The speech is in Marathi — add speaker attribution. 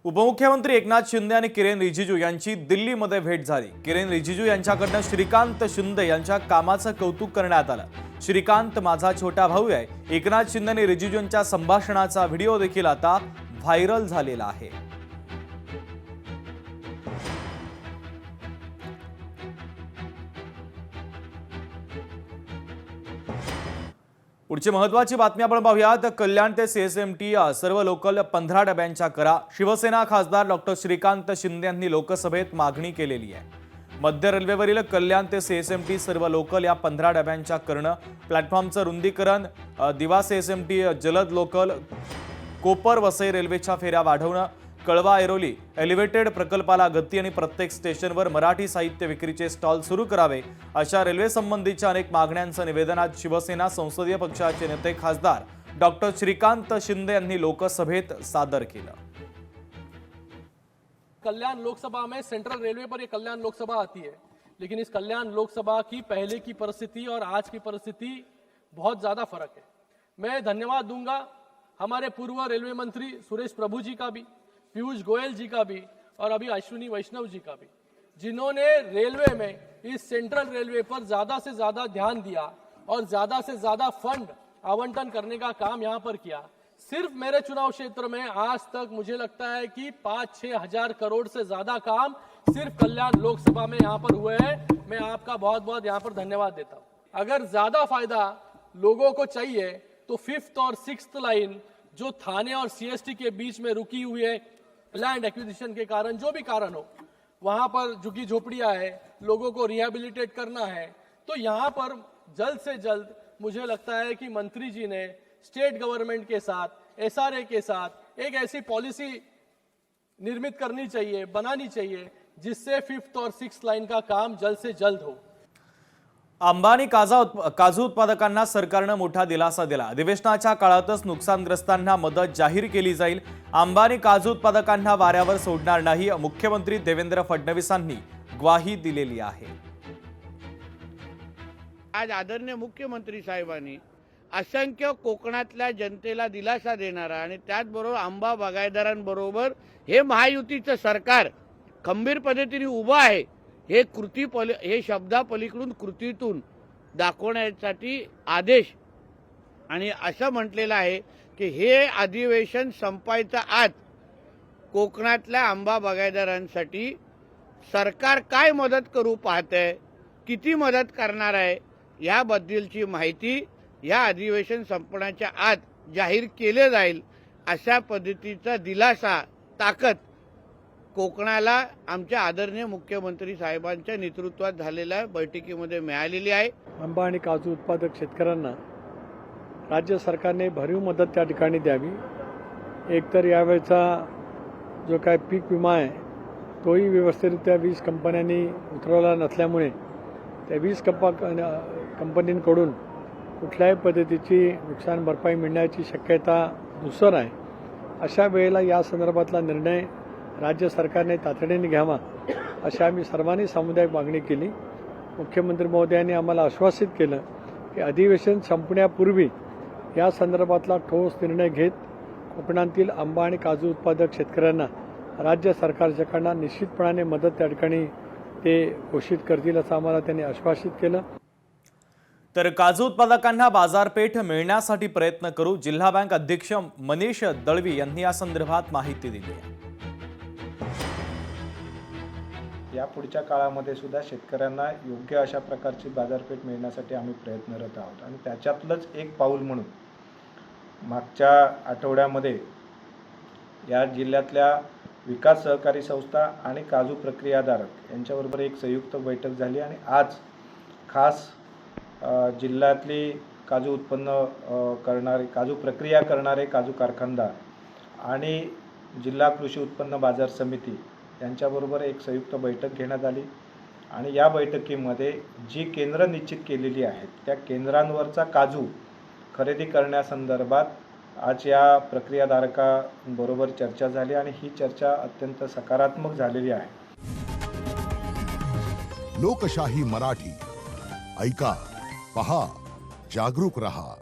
Speaker 1: उपमुख्यमंत्री एकनाथ शिंदे आणि किरेन रिजिजू यांची दिल्लीमध्ये भेट झाली। किरेन रिजिजू यांच्याकडून श्रीकांत शिंदे यांच्या कामाचं कौतुक करण्यात आलं। श्रीकांत माझा छोटा भाऊ आहे। एकनाथ शिंदे आणि रिजिजू यांच्या संभाषणाचा व्हिडिओ देखील आता व्हायरल झालेला आहे। पुढची महत्त्वाची बातमी आपण पाहूयात। कल्याण ते सीएसएमटी सर्व लोकल 15 डब्यांच्या करा। शिवसेना खासदार डॉक्टर श्रीकांत शिंदे यांनी लोकसभेत मागणी केलेली आहे। मध्य रेल्वेवरील कल्याण ते सीएसएमटी सर्व लोकल या 15 डब्यांच्या करणं, प्लॅटफॉर्मचं रुंदीकरण, दिवा सीएसएमटी जलद लोकल, कोपर वसई रेल्वेच्या फेऱ्या वाढवणं, कळवा ऐरोली एलिव्हेटेड प्रकल्पाला गती आणि प्रत्येक स्टेशनवर मराठी साहित्य विक्रीचे स्टॉल सुरू करावे अशा रेल्वे संबंधीच्या अनेक मागण्यांचं निवेदन आज शिवसेना संसदीय पक्षाचे नेते खासदार डॉक्टर श्रीकांत शिंदे यांनी लोकसभेत सादर केलं।
Speaker 2: कल्याण लोकसभा में सेंट्रल रेलवे पर ये कल्याण लोकसभा आती है, लेकिन इस कल्याण लोकसभा की पहले की परिस्थिति और आज की परिस्थिति बहुत ज्यादा फर्क है। मैं धन्यवाद दूंगा हमारे पूर्व रेलवे मंत्री सुरेश प्रभु जी का भी, पीयूष गोयल जी का भी और अभी अश्विनी वैष्णव जी का भी, जिन्होंने रेलवे में इस सेंट्रल रेलवे पर ज्यादा से ज्यादा ध्यान दिया और ज्यादा से ज्यादा फंड आवंटन करने का काम यहां पर किया। सिर्फ मेरे चुनाव क्षेत्र में आज तक मुझे लगता है कि 5-6 हजार करोड़ से ज्यादा काम सिर्फ कल्याण लोकसभा में यहां पर हुए हैं। मैं आपका बहुत बहुत यहां पर धन्यवाद देता हूं। अगर ज्यादा फायदा लोगों को चाहिए तो 5th और 6th लाइन जो थाने और सीएसटी के बीच में रुकी हुई है लैंड एक्विजिशन के कारण, जो भी कारण हो, वहां पर झुकी झोपड़ियां है, लोगों को रिहेबिलिटेट करना है, तो यहां पर जल्द से जल्द मुझे लगता है कि मंत्री जी ने स्टेट गवर्नमेंट के साथ, एसआरए के साथ एक ऐसी पॉलिसी निर्मित करनी चाहिए, बनानी चाहिए, जिससे 5th और 6th लाइन का काम जल्द से जल्द हो।
Speaker 1: आंबा आणि काजू उत्पादकांना सरकारनं मोठा दिलासा दिला। अधिवेशनाच्या काळातच नुकसानग्रस्तांना मदत जाहीर केली जाईल। आंबा आणि काजू उत्पादकांना वाऱ्यावर सोडणार नाही, मुख्यमंत्री देवेंद्र फडणवीसांनी ग्वाही दिलेली आहे।
Speaker 3: आज आदरणीय मुख्यमंत्री साहेबांनी असंख्य कोकणातल्या जनतेला दिलासा देणारा आणि त्याचबरोबर आंबा बागायतदारांबरोबर हे महायुतीचं सरकार खंबीर पद्धतीने उभं आहे हे शब्दापलीकडून कृतीतून दाखवण्यासाठी आदेश आणि असं म्हटलेलं आहे की हे अधिवेशन संपायच्या आत कोकणातल्या आंबा बागायतदारांसाठी सरकार काय मदत करू पाहतंय, किती मदत करणार आहे याबद्दलची माहिती या अधिवेशन संपण्याच्या आत जाहीर केले जाईल, अशा पद्धतीचा दिलासा ताकद कोकणाला आमच्या आदरणीय मुख्यमंत्री साहेबांच्या नेतृत्वात झालेल्या बैठकीमध्ये मिळालेली आहे।
Speaker 4: आंबा आणि काजू उत्पादक शेतकऱ्यांना राज्य सरकारने भरीव मदत त्या ठिकाणी द्यावी। एकतर यावेळचा जो काय पीक विमा आहे तोही व्यवस्थितरित्या 20 कंपन्यांनी उतरवला नसल्यामुळे त्या 20 कंपनींकडून कुठल्याही पद्धतीची नुकसान भरपाई मिळण्याची शक्यता धुसर आहे। अशा वेळेला या संदर्भातला निर्णय राज्य सरकारने तातडीने घ्यावा अशी आम्ही सर्वांनी सामुदायिक मागणी केली। मुख्यमंत्री महोदयांनी आम्हाला आश्वासित केलं की अधिवेशन संपण्यापूर्वी या संदर्भातला ठोस निर्णय घेत कोकणातील आंबा आणि काजू उत्पादक शेतकऱ्यांना राज्य सरकारच्याकडून निश्चितपणाने मदत त्या ठिकाणी ते घोषित करतील असं आम्हाला त्यांनी आश्वासित केलं।
Speaker 1: तर काजू उत्पादकांना बाजारपेठ मिळण्यासाठी प्रयत्न करू, जिल्हा बँक अध्यक्ष मनीष दळवी यांनी या संदर्भात माहिती दिली आहे।
Speaker 5: या पुढच्या काळामध्ये सुद्धा शेतकऱ्यांना योग्य अशा प्रकारची बाजारपेठ मिळण्यासाठी आम्ही प्रयत्नरत आहोत आणि त्याच्यातलंच एक पाऊल म्हणून मागच्या आठवड्यामध्ये या जिल्ह्यातल्या विकास सहकारी संस्था आणि काजू प्रक्रियाधारक यांच्याबरोबर एक संयुक्त बैठक झाली आणि आज खास जिल्ह्यातली काजू उत्पन्न करणारे, काजू प्रक्रिया करणारे काजू कारखानदार आणि जिल्हा कृषी उत्पन्न बाजार समिती यांच्याबरोबर एक संयुक्त बैठक घेण्यात आली आणि या बैठकीमध्ये जी केंद्र निश्चित केलेली आहेत त्या केंद्रांवरचा काजू खरेदी करण्यासंदर्भात आज या प्रक्रियाधारकांबरोबर चर्चा झाली आणि ही चर्चा अत्यंत सकारात्मक झालेली आहे।
Speaker 6: लोकशाही मराठी ऐका, पहा, जागरूक रहा।